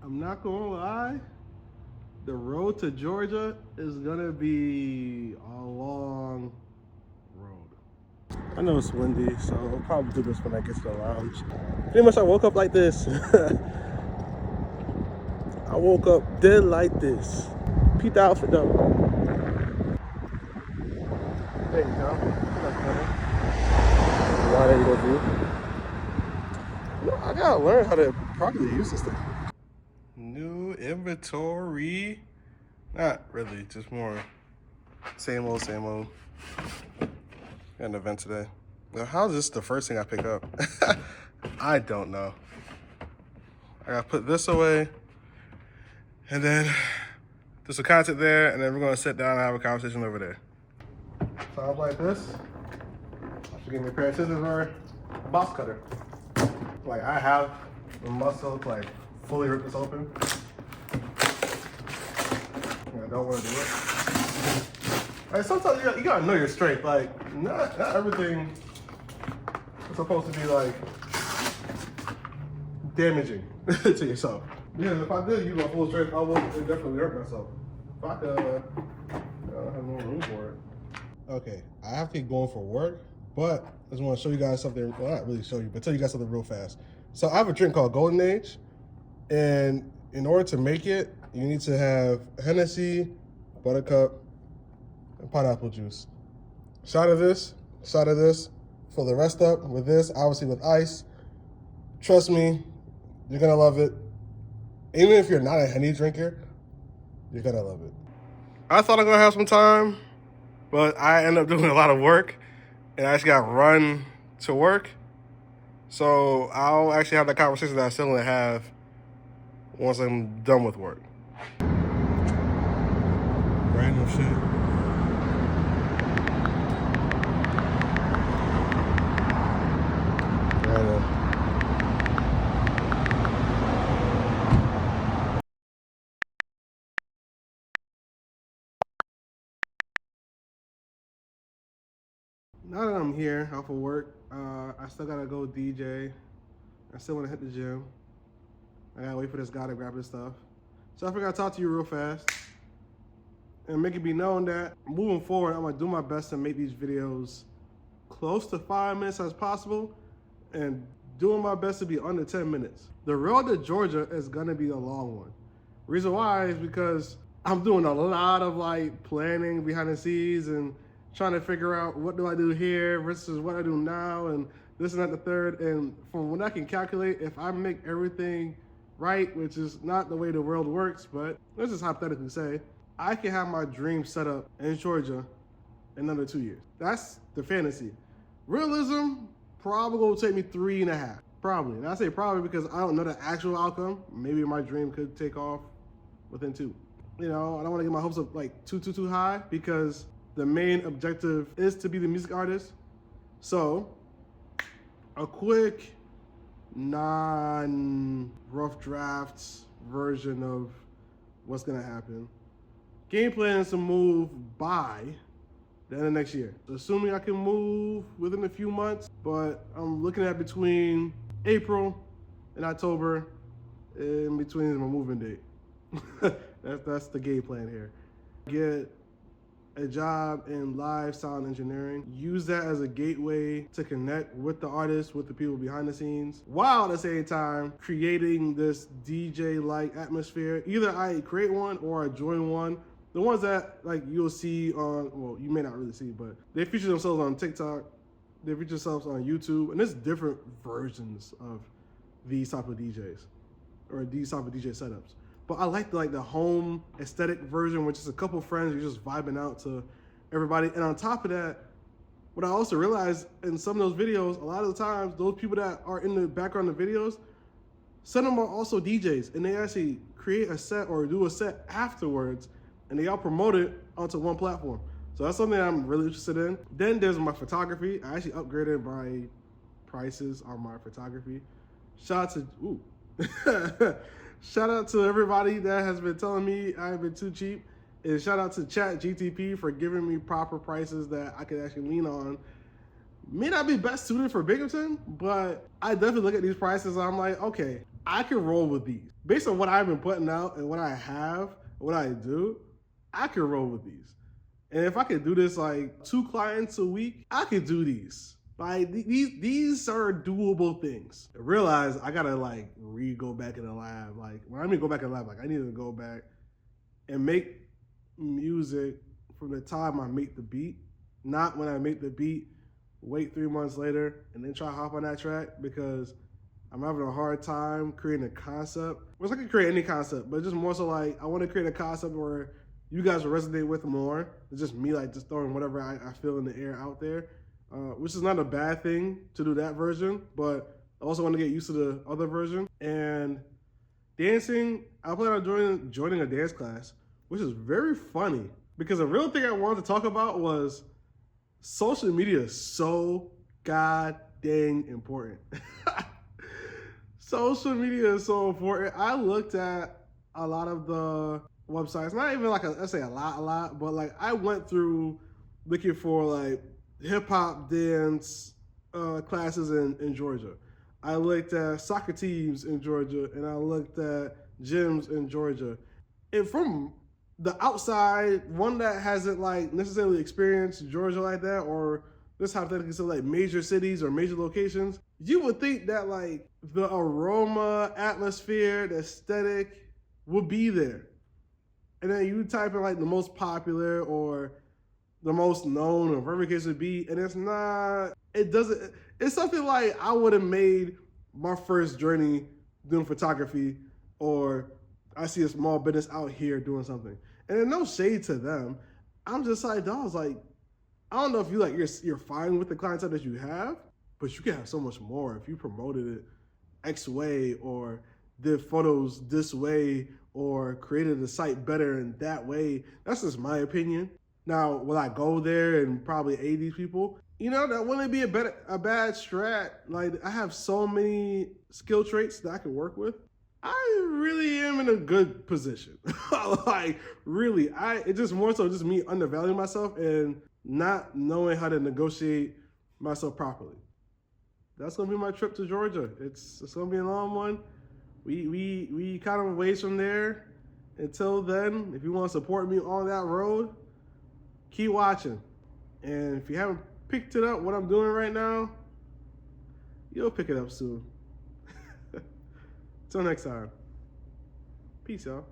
I'm not gonna lie, the road to Georgia is gonna be a long road. I know it's windy, so I'll probably do this when I get to the lounge. Pretty much I woke up like this. I woke up dead like this. Peep the outfit though. There you go. That's better. Why there you go, dude. You know, I gotta learn how to properly use this thing. New inventory. Not really, just more same old, same old. Got an event today. Now, how's this the first thing I pick up? I don't know. I gotta put this away, and then there's some content there, and then we're gonna sit down and have a conversation over there. Sounds like this. I should give me a pair of scissors or a box cutter. Like I have the muscle to like fully rip this open. I don't want to do it. Like sometimes you gotta know your strength. Like not everything is supposed to be like damaging to yourself. Because if I did use my full strength, I would definitely hurt myself. If I could, I don't have no room for it. Okay, I have to get going for work, but I just want to show you guys something. Well, not really show you, but tell you guys something real fast. So I have a drink called Golden Age, and in order to make it, you need to have Hennessy, Buttercup, and pineapple juice. Shot of this, fill the rest up with this, obviously with ice. Trust me, you're gonna love it. Even if you're not a Henny drinker, you're gonna love it. I thought I'm gonna have some time, but I ended up doing a lot of work, and I actually got run to work. So I'll actually have that conversation that I still want to have once I'm done with work. Random shit. Random. Now that I'm here off of work, I still gotta go DJ. I still wanna hit the gym. I gotta wait for this guy to grab his stuff. So I figured I'd talk to you real fast and make it be known that moving forward, I'm gonna do my best to make these videos close to 5 minutes as possible and doing my best to be under 10 minutes. The road to Georgia is gonna be a long one. Reason why is because I'm doing a lot of like planning behind the scenes and trying to figure out what do I do here versus what I do now and this and that the third. And from what I can calculate, if I make everything right, which is not the way the world works, but let's just hypothetically say, I can have my dream set up in Georgia in under 2 years. That's the fantasy. Realism probably will take me 3.5, probably. And I say probably because I don't know the actual outcome. Maybe my dream could take off within 2. You know, I don't want to get my hopes up like too high because the main objective is to be the music artist. So a quick non-rough drafts version of what's gonna happen. Game plan is to move by the end of next year. Assuming I can move within a few months, but I'm looking at between April and October, in between my moving date. That's the game plan here. Get a job in live sound engineering, use that as a gateway to connect with the artists, with the people behind the scenes, while at the same time creating this DJ-like atmosphere. Either I create one or I join one. The ones that like you'll see on, well, you may not really see, but they feature themselves on TikTok, they feature themselves on YouTube, and there's different versions of these type of DJs or these type of DJ setups. But I like the home aesthetic version, which is a couple friends, you're just vibing out to everybody. And on top of that, what I also realized in some of those videos, a lot of the times, those people that are in the background of videos, some of them are also DJs, and they actually create a set or do a set afterwards, and they all promote it onto one platform. So that's something I'm really interested in. Then there's my photography. I actually upgraded my prices on my photography. Shout out to, shout out to everybody that has been telling me I've been too cheap. And shout out to ChatGTP for giving me proper prices that I could actually lean on. May not be best suited for Binghamton, but I definitely look at these prices and I'm like, okay, I can roll with these. Based on what I've been putting out and what I have, what I do, I can roll with these. And if I could do this like 2 clients a week, I could do these. Like these are doable things. I realize I gotta like go back in the lab. Like when I mean go back in the lab, like I need to go back and make music from the time I make the beat, not when I make the beat, wait 3 months later and then try to hop on that track, because I'm having a hard time creating a concept. Which I can create any concept, but just more so like I want to create a concept where you guys will resonate with more. It's just me like just throwing whatever I feel in the air out there. Which is not a bad thing to do that version, but I also want to get used to the other version. And dancing, I plan on joining a dance class, which is very funny because the real thing I wanted to talk about was social media is so god dang important. Social media is so important. I looked at a lot of the websites, not even like let's say a lot, but like I went through looking for like hip hop dance classes in Georgia. I looked at soccer teams in Georgia, and I looked at gyms in Georgia. And from the outside, one that hasn't like necessarily experienced Georgia like that, or this hypothetically so like major cities or major locations, you would think that like the aroma, atmosphere, the aesthetic would be there. And then you type in like the most popular or the most known or whatever the case would be, and it's not, it doesn't, it's something like I would have made my first journey doing photography, or I see a small business out here doing something. And there's no shade to them. I'm just like, I was like, I don't know if you like you're fine with the clientele that you have, but you can have so much more if you promoted it X way, or did photos this way, or created the site better in that way. That's just my opinion. Now, will I go there and probably aid these people? You know, that wouldn't be a bad strat. Like, I have so many skill traits that I can work with. I really am in a good position. Like, really, it's just more so just me undervaluing myself and not knowing how to negotiate myself properly. That's gonna be my trip to Georgia. It's gonna be a long one. We kind of ways from there. Until then, if you want to support me on that road, keep watching. And if you haven't picked it up, what I'm doing right now, you'll pick it up soon. Till next time. Peace, y'all.